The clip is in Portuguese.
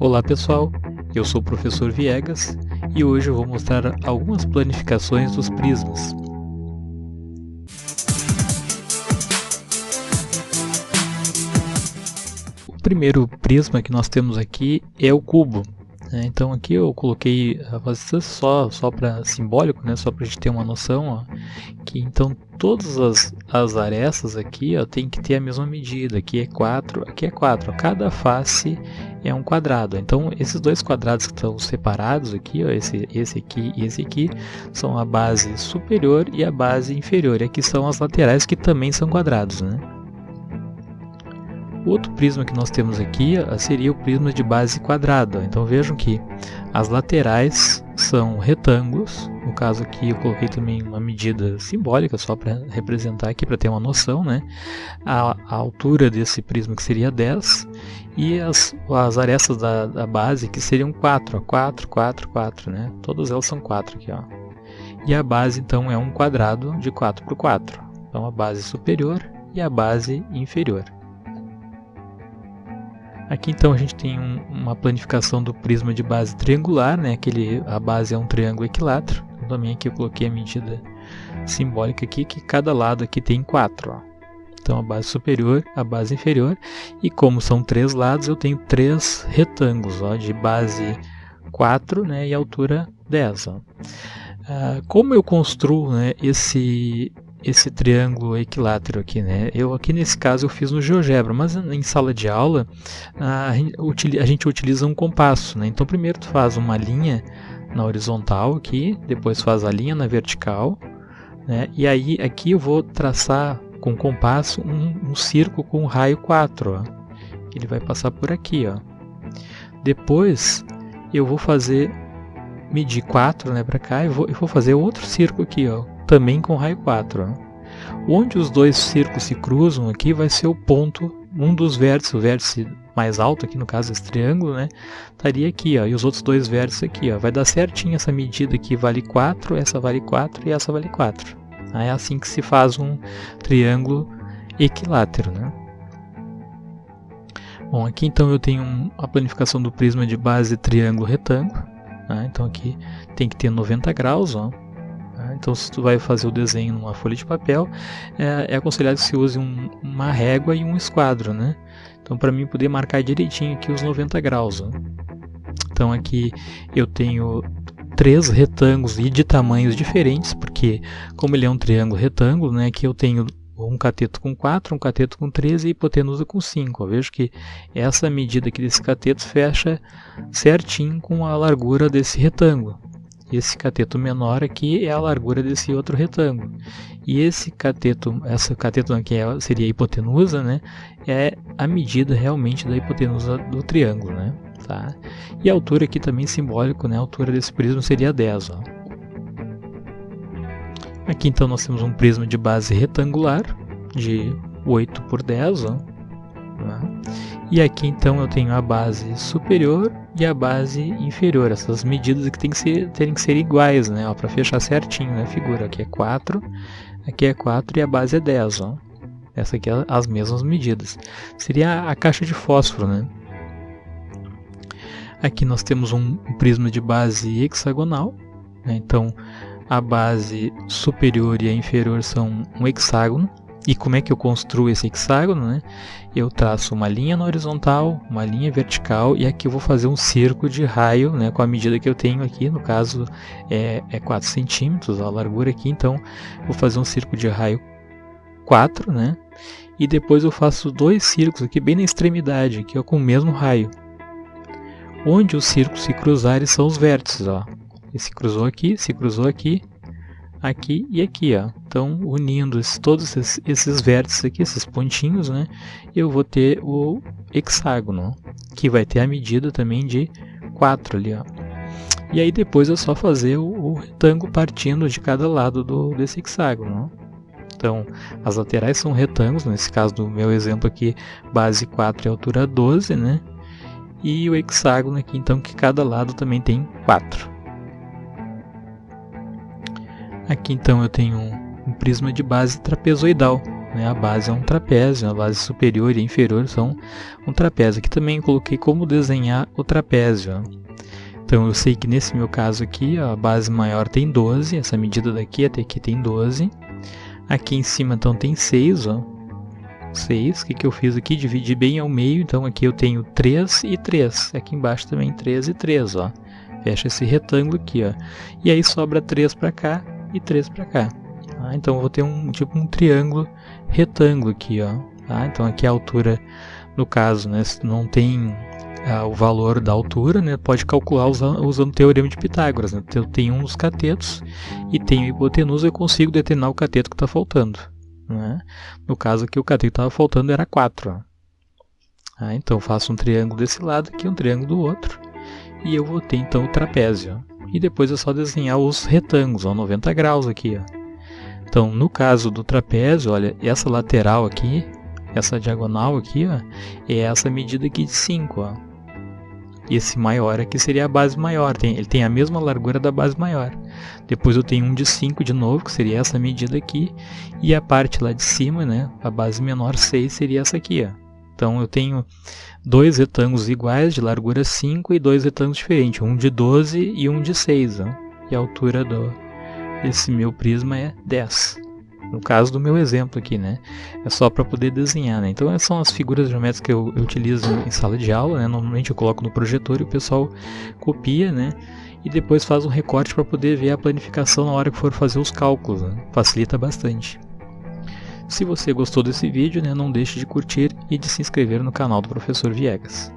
Olá pessoal, eu sou o professor Viegas e hoje eu vou mostrar algumas planificações dos prismas. O primeiro prisma que nós temos aqui é o cubo. Então aqui eu coloquei só para simbólico, só para a gente ter uma noção, que então todas as arestas aqui tem que ter a mesma medida. Aqui é 4, aqui é 4. Cada face é um quadrado. Então esses dois quadrados que estão separados aqui, esse aqui e esse aqui, são a base superior e a base inferior. E aqui são as laterais que também são quadrados, O outro prisma que nós temos aqui seria o prisma de base quadrada. Então vejam que as laterais são retângulos. No caso aqui eu coloquei também uma medida simbólica só para representar aqui, para ter uma noção, A altura desse prisma que seria 10 e as arestas da base que seriam 4, 4, 4, 4, Todas elas são 4 aqui, E a base então é um quadrado de 4 por 4. Então a base superior e a base inferior. Aqui então a gente tem uma planificação do prisma de base triangular, a base é um triângulo equilátero. Então, também aqui eu coloquei a medida simbólica aqui, que cada lado aqui tem 4. Então a base superior, a base inferior, e como são 3 lados, eu tenho 3 retângulos de base 4 e altura 10. Como eu construo esse triângulo equilátero aqui, Eu aqui nesse caso eu fiz no GeoGebra, mas em sala de aula a gente utiliza um compasso, Então primeiro tu faz uma linha na horizontal aqui, depois faz a linha na vertical, E aí aqui eu vou traçar com compasso um círculo com raio 4, Ele vai passar por aqui, Depois eu vou medir 4, para cá e vou fazer outro círculo aqui, também com raio 4. Onde os dois círculos se cruzam aqui vai ser o ponto, um dos vértices, o vértice mais alto aqui, no caso esse triângulo, estaria aqui, e os outros dois vértices aqui, vai dar certinho essa medida aqui, vale 4, essa vale 4 e essa vale 4. É assim que se faz um triângulo equilátero, Bom, aqui então eu tenho a planificação do prisma de base triângulo retângulo, Então aqui tem que ter 90 graus, Então se tu vai fazer o desenho numa folha de papel, é aconselhado que se use uma régua e um esquadro, Então para mim poder marcar direitinho aqui os 90 graus. Então aqui eu tenho 3 retângulos e de tamanhos diferentes, porque como ele é um triângulo retângulo, aqui eu tenho um cateto com 4, um cateto com 13 e hipotenusa com 5. Eu vejo que essa medida aqui desse cateto fecha certinho com a largura desse retângulo. Esse cateto menor aqui é a largura desse outro retângulo. E esse cateto aqui seria a hipotenusa, é a medida realmente da hipotenusa do triângulo, Tá? E a altura aqui também simbólico, A altura desse prisma seria 10, Aqui então nós temos um prisma de base retangular de 8 por 10, E aqui então eu tenho a base superior e a base inferior. Essas medidas aqui terem que ser iguais, para fechar certinho, a figura. Aqui é 4 e a base é 10, Essa aqui é as mesmas medidas. Seria a caixa de fósforo, Aqui nós temos um prisma de base hexagonal, Então a base superior e a inferior são um hexágono. E como é que eu construo esse hexágono? Eu traço uma linha na horizontal, uma linha vertical, e aqui eu vou fazer um círculo de raio, com a medida que eu tenho aqui, no caso é 4 centímetros a largura aqui, então vou fazer um círculo de raio 4, E depois eu faço 2 círculos aqui bem na extremidade, aqui com o mesmo raio. Onde os círculos se cruzarem são os vértices, Ele se cruzou aqui, aqui e aqui, Então, unindo todos esses vértices aqui, esses pontinhos, eu vou ter o hexágono, que vai ter a medida também de 4 ali, E aí depois é só fazer o retângulo partindo de cada lado desse hexágono, Então, as laterais são retângulos, nesse caso do meu exemplo aqui, base 4 e altura 12, E o hexágono aqui, então, que cada lado também tem 4. Aqui então eu tenho um prisma de base trapezoidal. né, a base é um trapézio, a base superior e inferior são um trapézio. Aqui também eu coloquei como desenhar o trapézio. Ó. Então eu sei que nesse meu caso aqui, ó, a base maior tem 12, essa medida daqui até aqui tem 12. Aqui em cima então tem 6, ó. 6, o que eu fiz aqui? Dividi bem ao meio, então aqui eu tenho 3 e 3. Aqui embaixo também 3 e 3, ó. Fecha esse retângulo aqui, ó. E aí sobra 3 para cá e 3 para cá. Tá? Então eu vou ter um triângulo retângulo aqui, ó. Tá? Então aqui a altura, no caso, né, não tem o valor da altura, né, pode calcular usando o teorema de Pitágoras. Né? Eu tenho um dos catetos e tenho hipotenusa, eu consigo determinar o cateto que está faltando. Né? No caso aqui o cateto que estava faltando era 4. Ó. Tá? Então eu faço um triângulo desse lado aqui, um triângulo do outro. E eu vou ter então o trapézio. Ó. E depois é só desenhar os retângulos, ó, 90 graus aqui. Ó. Então, no caso do trapézio, olha, essa lateral aqui, essa diagonal aqui, ó, é essa medida aqui de 5. Ó. E esse maior aqui seria a base maior, ele tem a mesma largura da base maior. Depois eu tenho um de 5 de novo, que seria essa medida aqui. E a parte lá de cima, né, a base menor 6 seria essa aqui. Ó. Então eu tenho 2 retângulos iguais de largura 5 e 2 retângulos diferentes, um de 12 e um de 6. Ó. E a altura desse meu prisma é 10. No caso do meu exemplo aqui, né? É só para poder desenhar, né? Então essas são as figuras geométricas que eu utilizo em sala de aula, né? Normalmente eu coloco no projetor e o pessoal copia, né? E depois faz um recorte para poder ver a planificação na hora que for fazer os cálculos, né? Facilita bastante. Se você gostou desse vídeo, né, não deixe de curtir e de se inscrever no canal do Professor Viegas.